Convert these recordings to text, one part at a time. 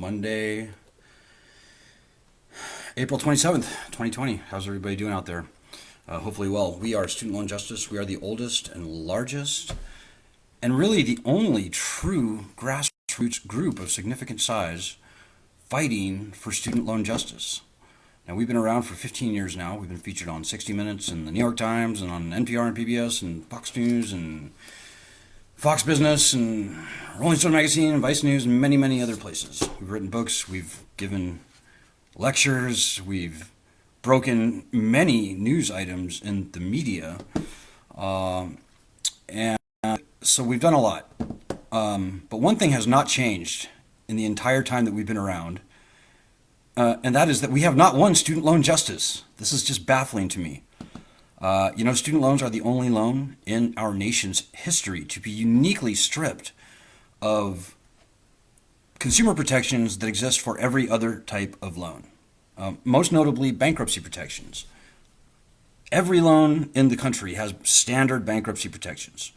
Monday, April 27th, 2020. How's everybody doing out there? Hopefully well. We are Student Loan Justice. We are the oldest and largest and really the only true grassroots group of significant size fighting for student loan justice. Now, we've been around for 15 years now. We've been featured on 60 Minutes and the New York Times and on NPR and PBS and Fox News and Fox Business and Rolling Stone Magazine and Vice News and many, many other places. We've written books, we've given lectures, we've broken many news items in the media, and so we've done a lot. But one thing has not changed in the entire time that we've been around, and that is that we have not won student loan justice. This is just baffling to me. Student loans are the only loan in our nation's history to be uniquely stripped of consumer protections that exist for every other type of loan. Most notably, bankruptcy protections. Every loan in the country has standard bankruptcy protections.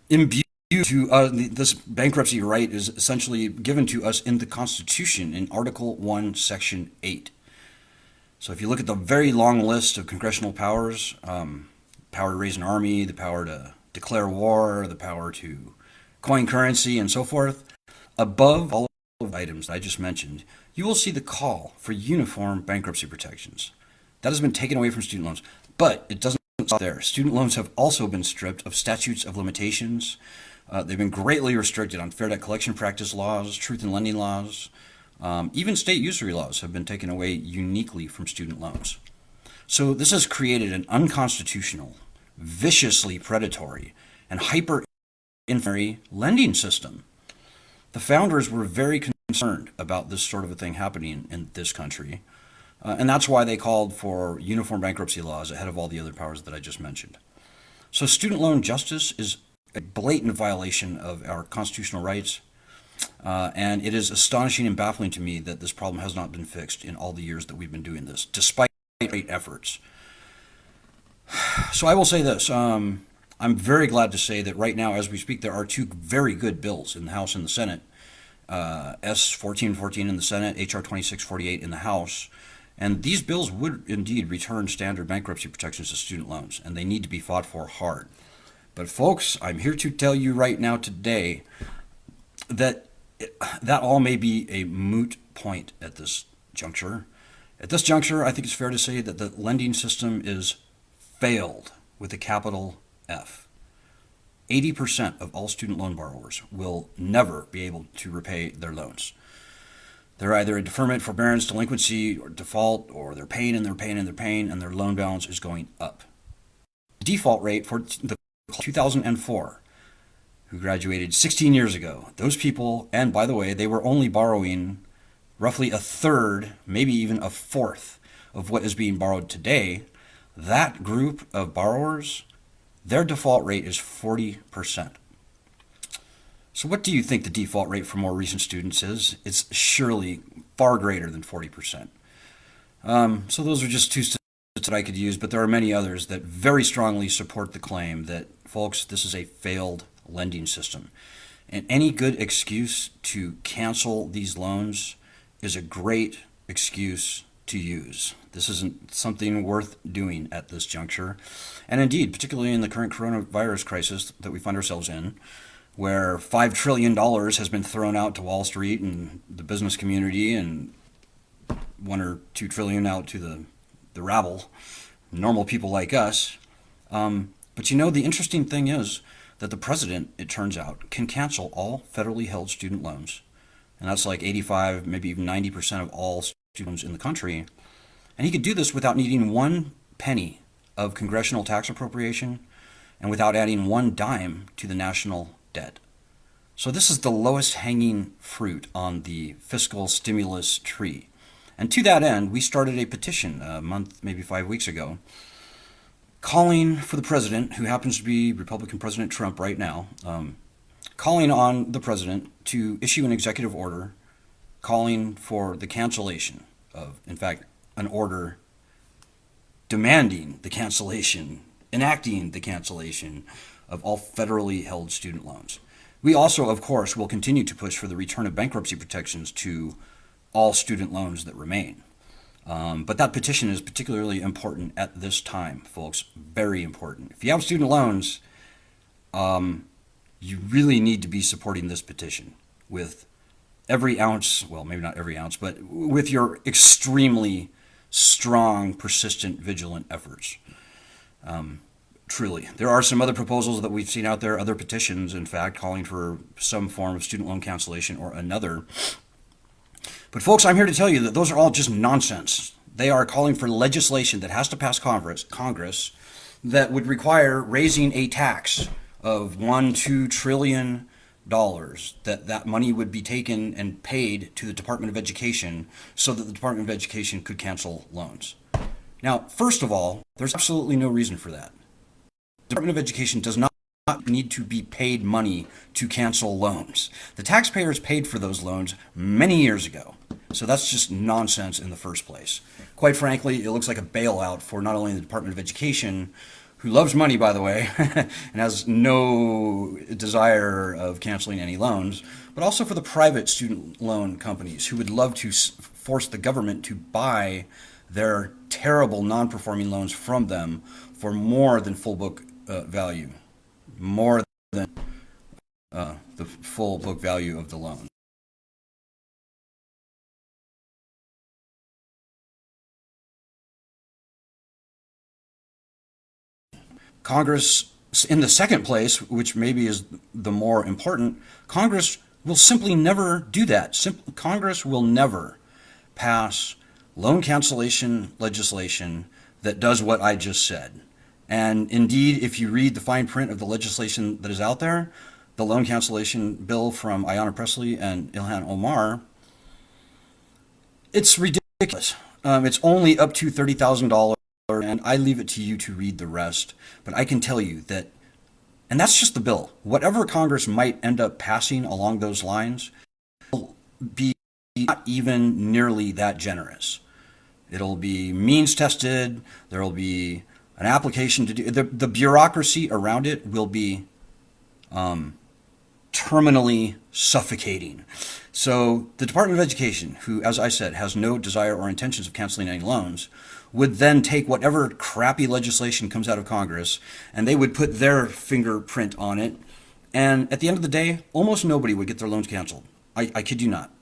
Imbued to this bankruptcy right is essentially given to us in the Constitution in Article 1, Section 8. So if you look at the very long list of congressional powers, power to raise an army, the power to declare war, the power to coin currency, and so forth, above all of the items that I just mentioned, you will see the call for uniform bankruptcy protections. That has been taken away from student loans, but it doesn't stop there. Student loans have also been stripped of statutes of limitations. They've been greatly restricted on fair debt collection practice laws, truth in lending laws. Even state usury laws have been taken away uniquely from student loans. So this has created an unconstitutional, viciously predatory, and hyper-inflationary lending system. The founders were very concerned about this sort of a thing happening in this country, and that's why they called for uniform bankruptcy laws ahead of all the other powers that I just mentioned. So student loan justice is a blatant violation of our constitutional rights. And it is astonishing and baffling to me that this problem has not been fixed in all the years that we've been doing this, despite great efforts. So I will say this. I'm very glad to say that right now, as we speak, there are two very good bills in the House and the Senate. S-1414 in the Senate, H.R. 2648 in the House. And these bills would indeed return standard bankruptcy protections to student loans, and they need to be fought for hard. But folks, I'm here to tell you right now today that all may be a moot point at this juncture. At this juncture, I think it's fair to say that the lending system is failed with a capital F. 80% of all student loan borrowers will never be able to repay their loans. They're either in deferment, forbearance, delinquency, or default, or they're paying and they're paying and they're paying, and their loan balance is going up. The default rate for the 2004 who graduated 16 years ago. Those people, and by the way, they were only borrowing roughly a third, maybe even a fourth of what is being borrowed today. That group of borrowers, their default rate is 40%. So what do you think the default rate for more recent students is? It's surely far greater than 40%. So those are just two statistics that I could use, but there are many others that very strongly support the claim that, folks, this is a failed lending system. And any good excuse to cancel these loans is a great excuse to use. This isn't something worth doing at this juncture. And indeed, particularly in the current coronavirus crisis that we find ourselves in, where $5 trillion has been thrown out to Wall Street and the business community and $1 or $2 trillion out to the rabble, normal people like us. But the interesting thing is that the president, it turns out, can cancel all federally held student loans. And that's like 85, maybe even 90% of all student loans in the country. And he could do this without needing one penny of congressional tax appropriation and without adding one dime to the national debt. So this is the lowest hanging fruit on the fiscal stimulus tree. And to that end, we started a petition a month, maybe 5 weeks ago, calling for the president, who happens to be Republican President Trump right now, calling on the president to issue an executive order calling for the cancellation of, in fact, an order demanding the cancellation, enacting the cancellation of all federally held student loans. We also, of course, will continue to push for the return of bankruptcy protections to all student loans that remain. But that petition is particularly important at this time, folks. Very important. If you have student loans, you really need to be supporting this petition with every ounce, well, maybe not every ounce, but with your extremely strong, persistent, vigilant efforts. Truly. There are some other proposals that we've seen out there, other petitions, in fact, calling for some form of student loan cancellation or another. But folks, I'm here to tell you that those are all just nonsense. They are calling for legislation that has to pass Congress that would require raising a tax of $1-2 trillion, that money would be taken and paid to the Department of Education so that the Department of Education could cancel loans. Now, first of all, there's absolutely no reason for that. The Department of Education does not need to be paid money to cancel loans. The taxpayers paid for those loans many years ago. So that's just nonsense in the first place. Quite frankly, it looks like a bailout for not only the Department of Education, who loves money, by the way, and has no desire of canceling any loans, but also for the private student loan companies who would love to force the government to buy their terrible non-performing loans from them for more than full book value, more than the full book value of the loan. Congress, in the second place, which maybe is the more important, Congress will simply never do that. Congress will never pass loan cancellation legislation that does what I just said. And indeed, if you read the fine print of the legislation that is out there, the loan cancellation bill from Ayanna Pressley and Ilhan Omar, it's ridiculous. It's only up to $30,000, and I leave it to you to read the rest. But I can tell you that, and that's just the bill. Whatever Congress might end up passing along those lines will be not even nearly that generous. It'll be means tested. There will be an application to do. The bureaucracy around it will be terminally suffocating. So the Department of Education, who, as I said, has no desire or intentions of canceling any loans, would then take whatever crappy legislation comes out of Congress and they would put their fingerprint on it. And at the end of the day, almost nobody would get their loans canceled. I kid you not.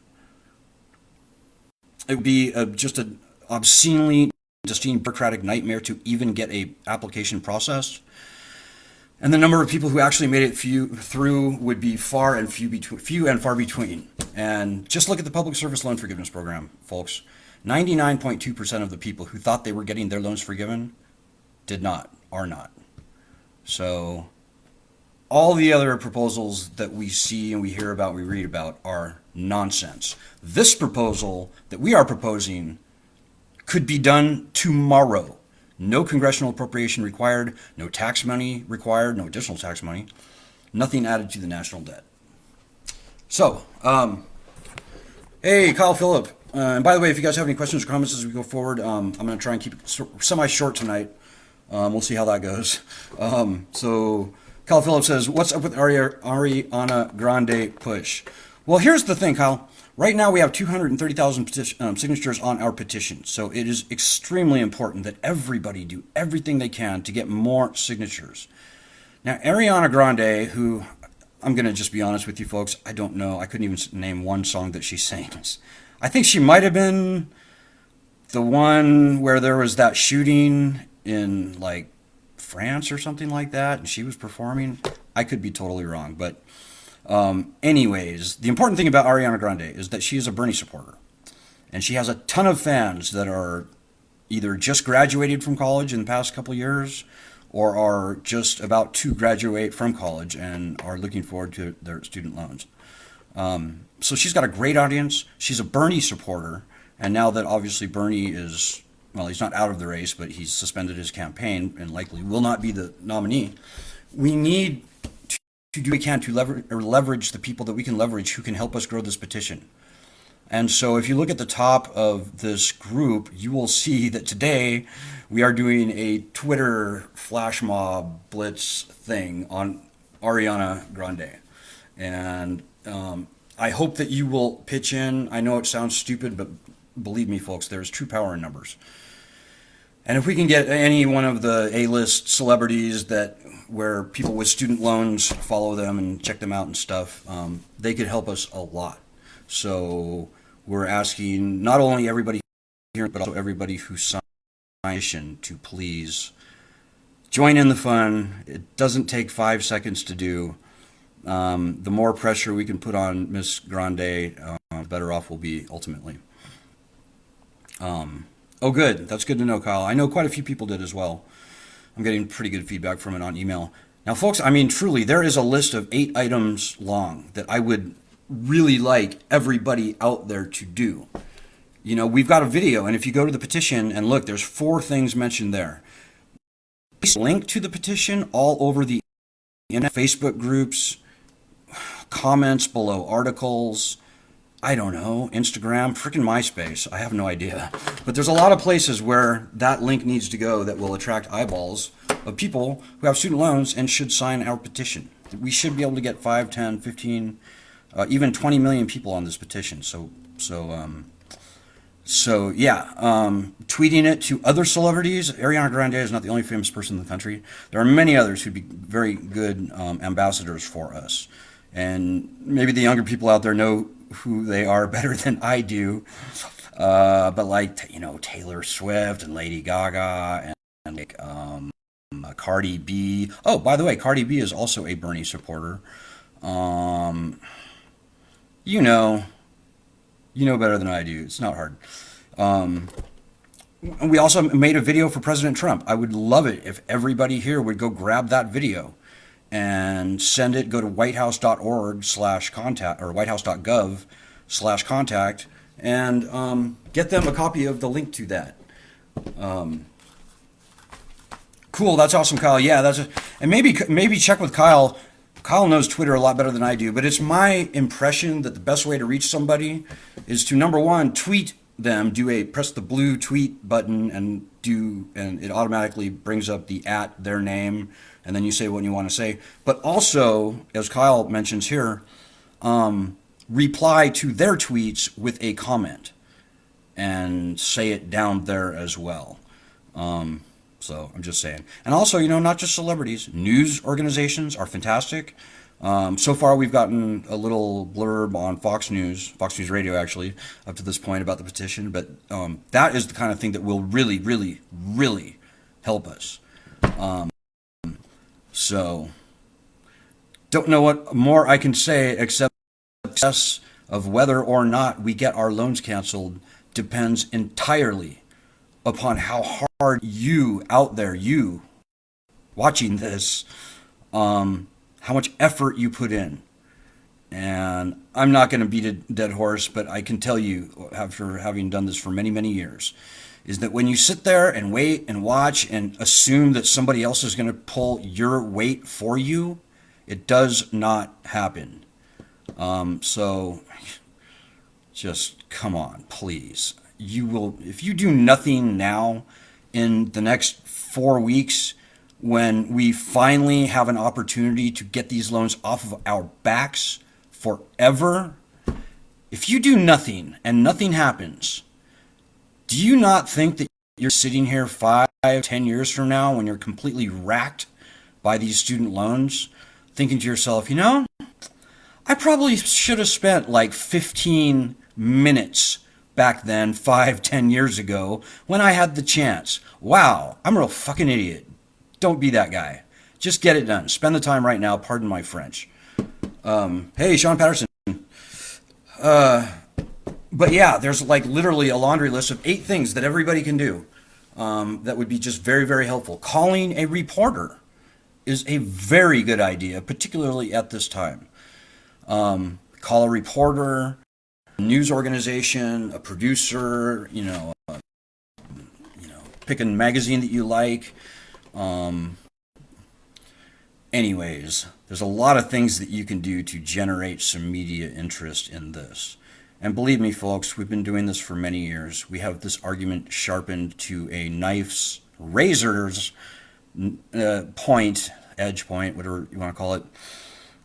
It would be just an obscenely bureaucratic nightmare to even get a application processed. And the number of people who actually made it through would be few and far between. And just look at the Public Service Loan Forgiveness Program, folks. 99.2% of the people who thought they were getting their loans forgiven are not. So all the other proposals that we see and we hear about, we read about, are nonsense. This proposal that we are proposing could be done tomorrow. No congressional appropriation required, no tax money required, no additional tax money, nothing added to the national debt. So, hey, Kyle Phillip. And by the way, if you guys have any questions or comments as we go forward, I'm going to try and keep it semi-short tonight. We'll see how that goes. So, Kyle Phillip says, what's up with Ariana Grande push? Well, here's the thing, Kyle. Right now we have 230,000 signatures on our petition, so it is extremely important that everybody do everything they can to get more signatures. Now, Ariana Grande, who, I'm going to just be honest with you folks, I don't know. I couldn't even name one song that she sings. I think she might have been the one where there was that shooting in, like, France or something like that, and she was performing. I could be totally wrong, but anyways, the important thing about Ariana Grande is that she is a Bernie supporter. And she has a ton of fans that are either just graduated from college in the past couple years or are just about to graduate from college and are looking forward to their student loans. So she's got a great audience. She's a Bernie supporter. And now that obviously Bernie is, well, he's not out of the race, but he's suspended his campaign and likely will not be the nominee, we need to do what we can to leverage the people that we can leverage who can help us grow this petition. And so if you look at the top of this group, you will see that today we are doing a Twitter flash mob blitz thing on Ariana Grande. And I hope that you will pitch in. I know it sounds stupid, but believe me, folks, there's true power in numbers. And if we can get any one of the A-list celebrities that where people with student loans follow them and check them out and stuff, they could help us a lot. So we're asking not only everybody here, but also everybody who signed petition to please join in the fun. It doesn't take 5 seconds to do. The more pressure we can put on Miss Grande, the better off we'll be ultimately. Oh, good. That's good to know, Kyle. I know quite a few people did as well. I'm getting pretty good feedback from it on email. Now, folks, I mean, truly, there is a list of 8 items long that I would really like everybody out there to do. You know, we've got a video, and if you go to the petition and look, there's 4 things mentioned there. Link to the petition all over the internet, Facebook groups, comments below articles, I don't know, Instagram, freaking MySpace. I have no idea. But there's a lot of places where that link needs to go that will attract eyeballs of people who have student loans and should sign our petition. We should be able to get 5, 10, 15, even 20 million people on this petition. So yeah, tweeting it to other celebrities. Ariana Grande is not the only famous person in the country. There are many others who'd be very good ambassadors for us. And maybe the younger people out there know who they are better than I do. But like, you know, Taylor Swift and Lady Gaga and like Cardi B. Oh, by the way, Cardi B is also a Bernie supporter. You know better than I do. It's not hard. And we also made a video for President Trump. I would love it if everybody here would go grab that video and send it. Go to whitehouse.org/contact or whitehouse.gov/contact and get them a copy of the link to that. Cool. That's awesome, Kyle. Yeah, and maybe check with Kyle. Kyle knows Twitter a lot better than I do, but it's my impression that the best way to reach somebody is to, number one, tweet them, press the blue tweet button and it automatically brings up the their name, and then you say what you want to say. But also, as Kyle mentions here, reply to their tweets with a comment and say it down there as well. So I'm just saying. And also, not just celebrities, news organizations are fantastic. So far, we've gotten a little blurb on Fox News Radio, actually, up to this point about the petition. But that is the kind of thing that will really, really, really help us. So don't know what more I can say except the success of whether or not we get our loans canceled depends entirely upon how hard you out there, you watching this, how much effort you put in. And I'm not going to beat a dead horse, but I can tell you, after having done this for many, many years, is that when you sit there and wait and watch and assume that somebody else is going to pull your weight for you, it does not happen. So just come on, please. You will, if you do nothing now in the next 4 weeks, when we finally have an opportunity to get these loans off of our backs forever, if you do nothing and nothing happens, do you not think that you're sitting here 5, 10 years from now when you're completely racked by these student loans, thinking to yourself, I probably should have spent like 15 minutes back then, 5, 10 years ago, when I had the chance. Wow, I'm a real fucking idiot. Don't be that guy. Just get it done. Spend the time right now. Pardon my French. Hey, Sean Patterson. But yeah, there's like literally a laundry list of 8 things that everybody can do that would be just very, very helpful. Calling a reporter is a very good idea, particularly at this time. Call a reporter, a news organization, a producer, pick a magazine that you like. Anyways, there's a lot of things that you can do to generate some media interest in this. And believe me, folks, we've been doing this for many years. We have this argument sharpened to a razor's edge point, whatever you want to call it.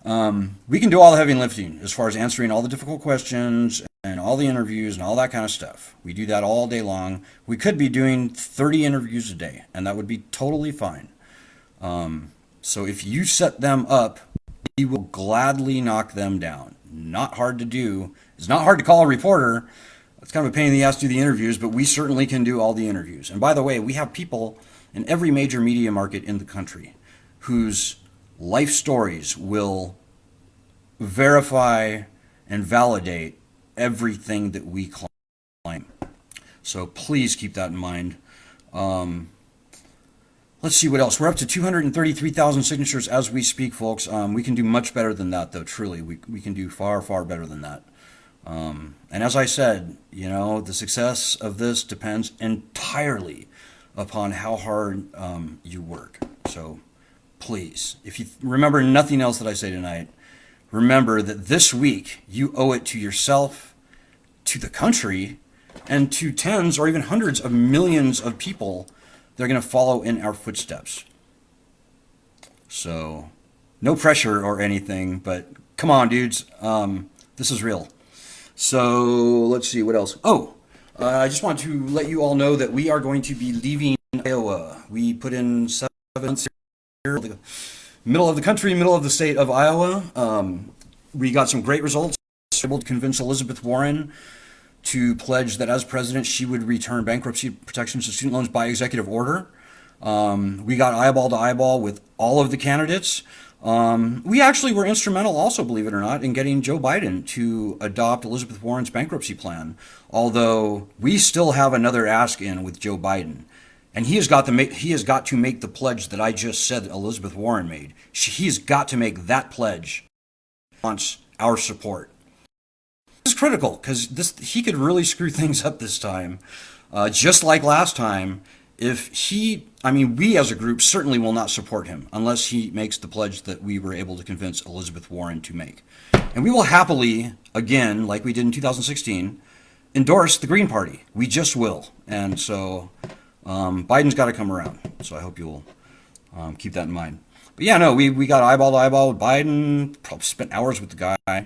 We can do all the heavy lifting as far as answering all the difficult questions and all the interviews and all that kind of stuff. We do that all day long. We could be doing 30 interviews a day, and that would be totally fine. So if you set them up, we will gladly knock them down. Not hard to do. It's not hard to call a reporter. It's kind of a pain in the ass to do the interviews, but we certainly can do all the interviews. And by the way, we have people in every major media market in the country whose life stories will verify and validate everything that we claim. So please keep that in mind. Let's see what else. We're up to 233,000 signatures as we speak, folks. We can do much better than that, though, truly. We can do far, far better than that. And as I said, the success of this depends entirely upon how hard you work. So please, if you remember nothing else that I say tonight, remember that this week you owe it to yourself, to the country, and to tens or even hundreds of millions of people that are going to follow in our footsteps. So no pressure or anything, but come on, dudes. This is real. So let's see what else. I just want to let you all know that we are going to be leaving Iowa. We put in 7 months here, the middle of the country, middle of the state of Iowa. We got some great results. Able to convince Elizabeth Warren to pledge that as president, she would return bankruptcy protections to student loans by executive order. We got eyeball to eyeball with all of the candidates. We actually were instrumental also, believe it or not, in getting Joe Biden to adopt Elizabeth Warren's bankruptcy plan, although we still have another ask in with Joe Biden. And he has got to make the pledge that I just said that Elizabeth Warren made. He's got to make that pledge. Wants our support. This is critical because he could really screw things up this time, just like last time. We as a group certainly will not support him unless he makes the pledge that we were able to convince Elizabeth Warren to make. And we will happily, again, like we did in 2016, endorse the Green Party. We just will. And so Biden's got to come around. So I hope you'll keep that in mind. But yeah, no, we got eyeball to eyeball with Biden, probably spent hours with the guy,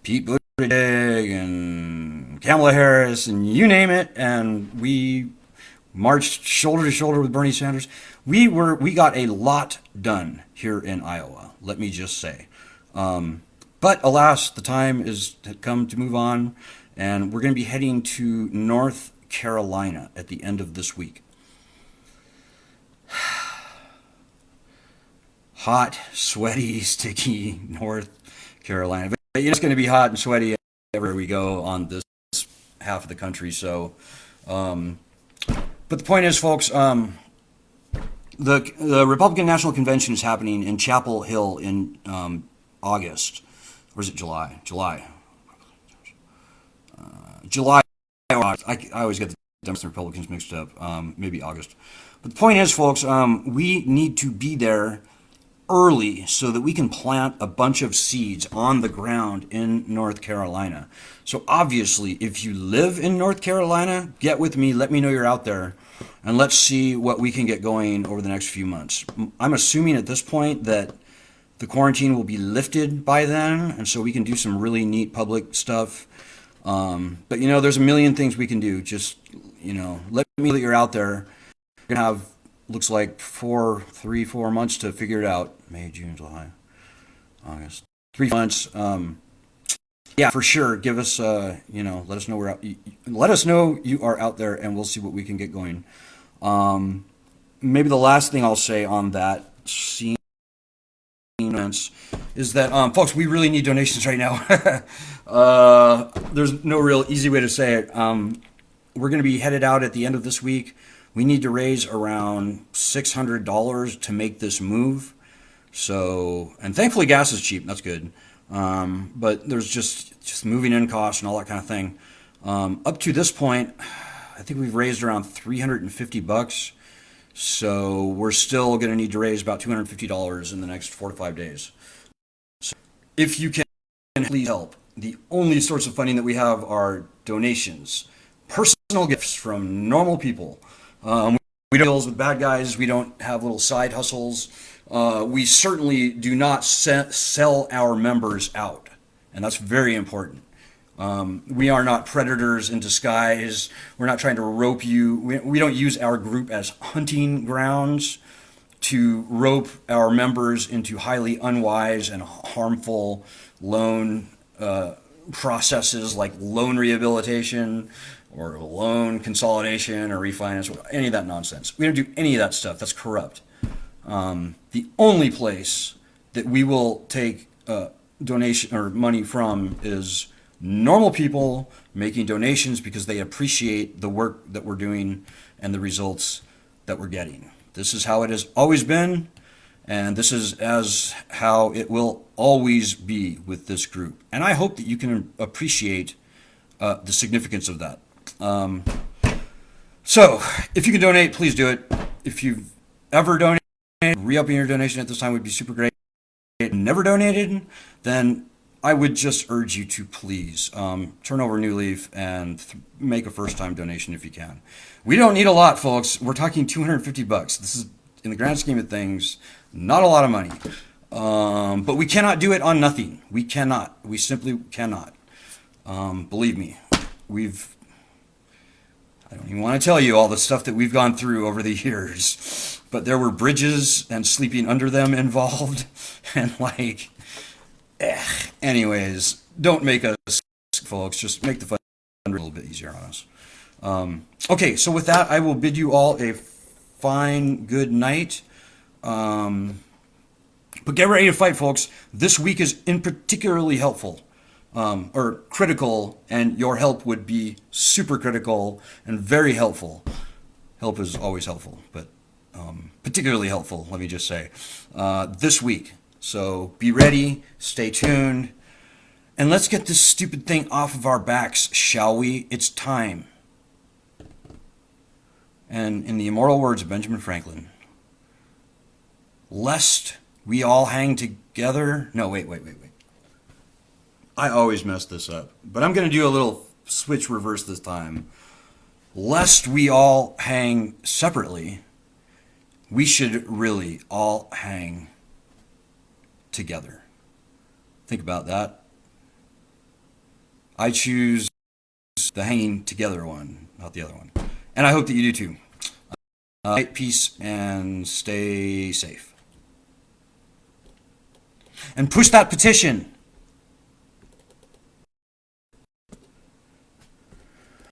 Pete Buttigieg and Kamala Harris and you name it, and we marched shoulder to shoulder with Bernie Sanders. We got a lot done here in Iowa, let me just say. But alas, the time had come to move on, and we're going to be heading to North Carolina at the end of this week. Hot, sweaty, sticky North Carolina. But it's going to be hot and sweaty everywhere we go on this half of the country. So, but the point is, folks, the Republican National Convention is happening in Chapel Hill in August. Or is it July? July. I always get the Democrats and Republicans mixed up. Maybe August. But the point is, folks, we need to be there early so that we can plant a bunch of seeds on the ground in North Carolina. So obviously, if you live in North Carolina, get with me, let me know you're out there, and let's see what we can get going over the next few months. I'm assuming at this point that the quarantine will be lifted by then, and so we can do some really neat public stuff. But there's a million things we can do. Just, let me know that you're out there. You're going to have, looks like 4 months to figure it out. May, June, July, August. 3 months. Yeah, for sure. Give us, let us know we're out. Let us know you are out there, and we'll see what we can get going. Maybe the last thing I'll say on that scene is that, folks, we really need donations right now. There's no real easy way to say it. We're going to be headed out at the end of this week. We need to raise around $600 to make this move. So, and thankfully gas is cheap. That's good. But there's just moving in costs and all that kind of thing. Up to this point, I think we've raised around $350. So we're still going to need to raise about $250 in the next 4 to 5 days. So if you can, please help. The only source of funding that we have are donations, personal gifts from normal people. We We don't deal with bad guys. We don't have little side hustles. We certainly do not sell our members out, and that's very important. We are not predators in disguise. We're not trying to rope you. We don't use our group as hunting grounds to rope our members into highly unwise and harmful loan processes like loan rehabilitation or loan consolidation or refinance, any of that nonsense. We don't do any of that stuff. That's corrupt. The only place that we will take donation or money from is normal people making donations because they appreciate the work that we're doing and the results that we're getting. This is how it has always been, and this is how it will always be with this group. And I hope that you can appreciate the significance of that. So, if you can donate, please do it. If you've ever donated, re-upping your donation at this time would be super great. Never donated, then I would just urge you to please turn over a new leaf and make a first-time donation if you can. We don't need a lot, folks. We're talking $250. This is, in the grand scheme of things, not a lot of money. But we cannot do it on nothing. We cannot. We simply cannot. Believe me, I don't even want to tell you all the stuff that we've gone through over the years. But there were bridges and sleeping under them involved. And anyways, don't make us, folks. Just make the fun a little bit easier on us. Okay, so with that, I will bid you all a fine good night. But get ready to fight, folks. This week is in particularly helpful, or critical, and your help would be super critical and very helpful. Help is always helpful, but particularly helpful, let me just say, this week. So be ready, stay tuned, and let's get this stupid thing off of our backs, shall we? It's time. And in the immortal words of Benjamin Franklin, lest we all hang together. No, wait. I always mess this up, but I'm going to do a little switch reverse this time. Lest we all hang separately, we should really all hang together. Think about that. I choose the hanging together one, not the other one. And I hope that you do too. Peace and stay safe. And push that petition.